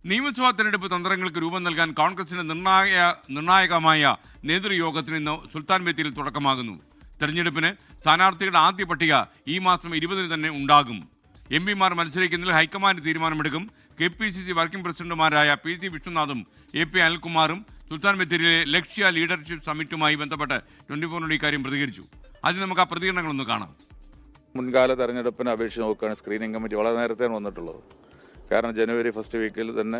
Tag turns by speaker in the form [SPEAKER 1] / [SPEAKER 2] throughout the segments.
[SPEAKER 1] നിയമസഭാ തെരഞ്ഞെടുപ്പ് തന്ത്രങ്ങൾക്ക് രൂപം നൽകാൻ കോൺഗ്രസിന്റെ നിർണായകമായ നേതൃയോഗത്തിന് ഇന്ന് സുൽത്താൻ ബത്തേരിയിൽ തുടക്കമാകുന്നു. തെരഞ്ഞെടുപ്പിന് സ്ഥാനാർത്ഥികളുടെ ആദ്യ പട്ടിക ഈ മാസം 20 തന്നെ ഉണ്ടാകും. എംപിമാർ മത്സരിക്കുന്നതിൽ ഹൈക്കമാൻഡ് തീരുമാനമെടുക്കും. KPCC വർക്കിംഗ് പ്രസിഡന്റുമാരായ PC വിഷ്ണുനാഥും AP അനിൽകുമാറും സുൽത്താൻ ബത്തേരിയിലെ ലക്ഷ്യ ലീഡർഷിപ്പ് സമ്മിറ്റുമായി ബന്ധപ്പെട്ട് 24 ഇക്കാര്യം പ്രതികരിച്ചു. ആദ്യം നമുക്ക് ആ പ്രതികരണങ്ങളൊന്ന് കാണാം.
[SPEAKER 2] മുൻകാല തെരഞ്ഞെടുപ്പിനെ അപേക്ഷിച്ച് നോക്കുകയാണ് സ്ക്രീനിംഗ് കമ്മിറ്റി വളരെ നേരത്തെയാണ് വന്നിട്ടുള്ളത്. കാരണം ജനുവരി ഫസ്റ്റ് വീക്കിൽ തന്നെ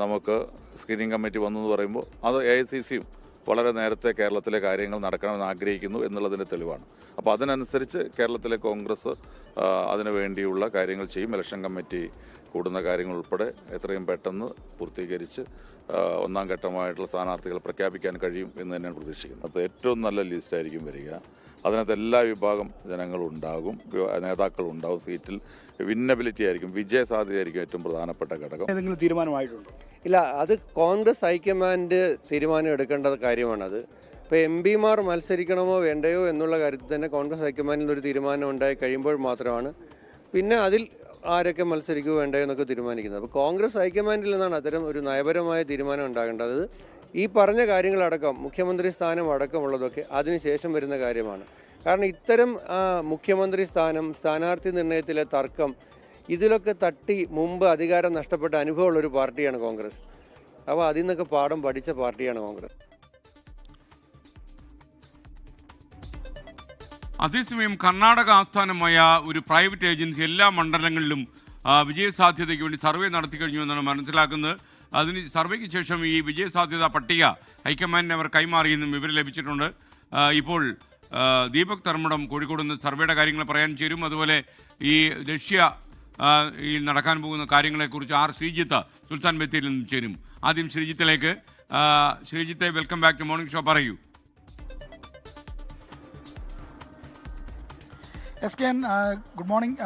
[SPEAKER 2] നമുക്ക് സ്ക്രീനിംഗ് കമ്മിറ്റി വന്നു എന്ന് പറയുമ്പോൾ അത് AICCയും വളരെ നേരത്തെ കേരളത്തിലെ കാര്യങ്ങൾ നടക്കണമെന്ന് ആഗ്രഹിക്കുന്നു എന്നുള്ളതിൻ്റെ തെളിവാണ്. അപ്പോൾ അതിനനുസരിച്ച് കേരളത്തിലെ കോൺഗ്രസ് അതിനു വേണ്ടിയുള്ള കാര്യങ്ങൾ ചെയ്യും. ഇലക്ഷൻ കമ്മിറ്റി കൂടുന്ന കാര്യങ്ങൾ ഉൾപ്പെടെ എത്രയും പെട്ടെന്ന് പൂർത്തീകരിച്ച് ഒന്നാം ഘട്ടമായിട്ടുള്ള സ്ഥാനാർത്ഥികളെ പ്രഖ്യാപിക്കാൻ കഴിയും എന്ന് തന്നെയാണ് പ്രതീക്ഷിക്കുന്നത്. അപ്പോൾ ഏറ്റവും നല്ല ലിസ്റ്റായിരിക്കും വരിക. അതിനകത്ത് എല്ലാ വിഭാഗം ജനങ്ങളുണ്ടാകും, നേതാക്കളുണ്ടാകും. സീറ്റിൽ വിന്നബിലിറ്റി ആയിരിക്കും, വിജയ സാധ്യതയായിരിക്കും ഏറ്റവും പ്രധാനപ്പെട്ട ഘടകം.
[SPEAKER 3] ഏതെങ്കിലും തീരുമാനമായിട്ടുണ്ടോ?
[SPEAKER 4] ഇല്ല, അത് കോൺഗ്രസ് ഹൈക്കമാൻഡ് തീരുമാനം എടുക്കേണ്ട കാര്യമാണത്. ഇപ്പോൾ MPമാർ മത്സരിക്കണമോ വേണ്ടയോ എന്നുള്ള കാര്യത്തിൽ തന്നെ കോൺഗ്രസ് ഹൈക്കമാൻഡിൽ ഒരു തീരുമാനം ഉണ്ടായി കഴിയുമ്പോൾ മാത്രമാണ് പിന്നെ അതിൽ ആരൊക്കെ മത്സരിക്കുമോ വേണ്ടയോ എന്നൊക്കെ തീരുമാനിക്കുന്നത്. അപ്പോൾ കോൺഗ്രസ് ഹൈക്കമാൻഡിൽ നിന്നാണ് അത്തരം ഒരു നയപരമായ തീരുമാനം ഉണ്ടാകേണ്ടത്. ഈ പറഞ്ഞ കാര്യങ്ങളടക്കം മുഖ്യമന്ത്രി സ്ഥാനം അടക്കമുള്ളതൊക്കെ അതിനുശേഷം വരുന്ന കാര്യമാണ്. കാരണം ഇത്തരം മുഖ്യമന്ത്രി സ്ഥാനം, സ്ഥാനാർത്ഥി നിർണയത്തിലെ തർക്കം, ഇതിലൊക്കെ തട്ടി മുമ്പ് അധികാരം നഷ്ടപ്പെട്ട അനുഭവമുള്ളൊരു പാർട്ടിയാണ് കോൺഗ്രസ്. അപ്പോൾ അതിൽ നിന്നൊക്കെ പാഠം പഠിച്ച പാർട്ടിയാണ് കോൺഗ്രസ്.
[SPEAKER 1] അതേസമയം കർണാടക ആസ്ഥാനമായ ഒരു പ്രൈവറ്റ് ഏജൻസി എല്ലാ മണ്ഡലങ്ങളിലും വിജയസാധ്യതയ്ക്ക് വേണ്ടി സർവേ നടത്തി കഴിഞ്ഞു എന്നാണ് മനസ്സിലാക്കുന്നത്. അതിന് സർവേക്ക് ശേഷം ഈ വിജയസാധ്യത പട്ടിക ഹൈക്കമാൻഡിനെ അവർ കൈമാറിയെന്നും വിവരം ലഭിച്ചിട്ടുണ്ട്. ഇപ്പോൾ ദീപക് ധർമ്മടം കോഴിക്കോട് നിന്ന് സർവേയുടെ കാര്യങ്ങൾ പറയാൻ ചേരും. അതുപോലെ ഈ ലക്ഷ്യ ഈ നടക്കാൻ പോകുന്ന കാര്യങ്ങളെക്കുറിച്ച് ശ്രീജിത്ത് സുൽത്താൻ ബത്തേരിയിൽ നിന്നും ചേരും. ആദ്യം ശ്രീജിത്തിലേക്ക്. ശ്രീജിത്തെ, welcome back to morning show. പറയൂ.
[SPEAKER 3] SKN, good morning.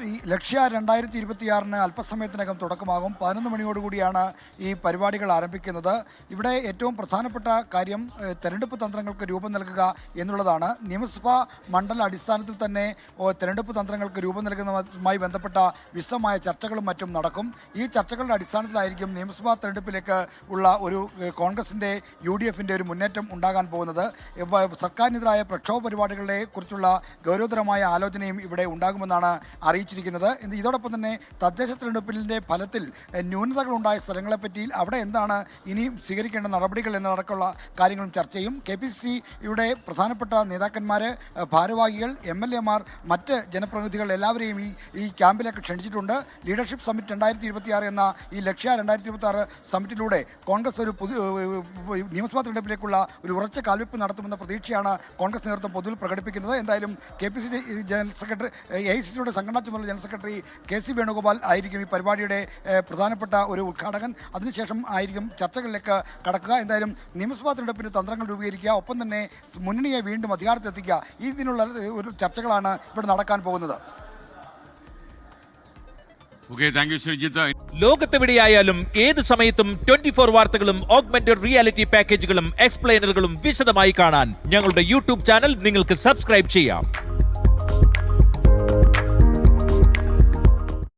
[SPEAKER 3] ഈ ലക്ഷ്യ 2026 അല്പസമയത്തിനകം തുടക്കമാകും. 11 മണിയോടുകൂടിയാണ് ഈ പരിപാടികൾ ആരംഭിക്കുന്നത്. ഇവിടെ ഏറ്റവും പ്രധാനപ്പെട്ട കാര്യം തെരഞ്ഞെടുപ്പ് തന്ത്രങ്ങൾക്ക് രൂപം നൽകുക എന്നുള്ളതാണ്. നിയമസഭാ മണ്ഡല അടിസ്ഥാനത്തിൽ തന്നെ തെരഞ്ഞെടുപ്പ് തന്ത്രങ്ങൾക്ക് രൂപം നൽകുന്നതുമായി ബന്ധപ്പെട്ട വിശദമായ ചർച്ചകളും മറ്റും നടക്കും. ഈ ചർച്ചകളുടെ അടിസ്ഥാനത്തിലായിരിക്കും നിയമസഭാ തെരഞ്ഞെടുപ്പിലേക്ക് ഉള്ള ഒരു കോൺഗ്രസിൻ്റെ UDFൻ്റെ ഒരു മുന്നേറ്റം ഉണ്ടാകാൻ പോകുന്നത്. സർക്കാരിനെതിരായ പ്രക്ഷോഭ പരിപാടികളെ കുറിച്ചുള്ള ഗൗരവതരമായ ആലോചനയും ഇവിടെ ഉണ്ടാകുമെന്നാണ് അറിയിച്ചിരിക്കുന്നത്. ഇതോടൊപ്പം തന്നെ തദ്ദേശ തെരഞ്ഞെടുപ്പിൻ്റെ ഫലത്തിൽ ന്യൂനതകളുണ്ടായ സ്ഥലങ്ങളെപ്പറ്റി അവിടെ എന്താണ് ഇനി സ്വീകരിക്കേണ്ട നടപടികൾ എന്നതടക്കമുള്ള കാര്യങ്ങളും ചർച്ച ചെയ്യും. KPCCയുടെ പ്രധാനപ്പെട്ട നേതാക്കന്മാർ, ഭാരവാഹികൾ, MLAമാർ, മറ്റ് ജനപ്രതിനിധികൾ എല്ലാവരെയും ഈ ക്യാമ്പിലേക്ക് ക്ഷണിച്ചിട്ടുണ്ട്. ലീഡർഷിപ്പ് സമ്മിറ്റ് 2026 എന്ന ഈ ലക്ഷ്യ 2026 സമ്മിറ്റിലൂടെ കോൺഗ്രസ് ഒരു നിയമസഭാ തെരഞ്ഞെടുപ്പിലേക്കുള്ള ഒരു ഉറച്ച കാൽവെപ്പ് നടത്തുമെന്ന പ്രതീക്ഷയാണ് കോൺഗ്രസ് നേതൃത്വം പൊതുവിൽ പ്രകടിപ്പിക്കുന്നത്. എന്തായാലും KPCC ജനറൽ സെക്രട്ടറി, AICCയുടെ സംഘടനാ ചുമതല ജനറൽ സെക്രട്ടറി KC വേണുഗോപാൽ ആയിരിക്കും ഈ പരിപാടിയുടെ പ്രധാനപ്പെട്ട ഒരു ഉദ്ഘാടകൻ. അതിനുശേഷം ആയിരിക്കും ചർച്ചകളിലേക്ക് കടക്കുക. എന്തായാലും നിയമസഭാ തെരഞ്ഞെടുപ്പിന് തന്ത്രങ്ങൾ രൂപീകരിക്കുക, ഒപ്പം തന്നെ മുന്നണിയെ വീണ്ടും അധികാരത്തിലെത്തിക്കുക, ഇതിനുള്ള ഒരു ചർച്ചകളാണ് ഇവിടെ നടക്കാൻ പോകുന്നത്.
[SPEAKER 5] ലോകത്തെവിടെയായാലും ഏത് സമയത്തും 24 വാർത്തകളും ഓഗ്മെന്റഡ് റിയാലിറ്റി പാക്കേജുകളും എക്സ്പ്ലെയിനറുകളും വിശദമായി കാണാൻ ഞങ്ങളുടെ YouTube ചാനൽ നിങ്ങൾക്ക് സബ്സ്ക്രൈബ് ചെയ്യാം.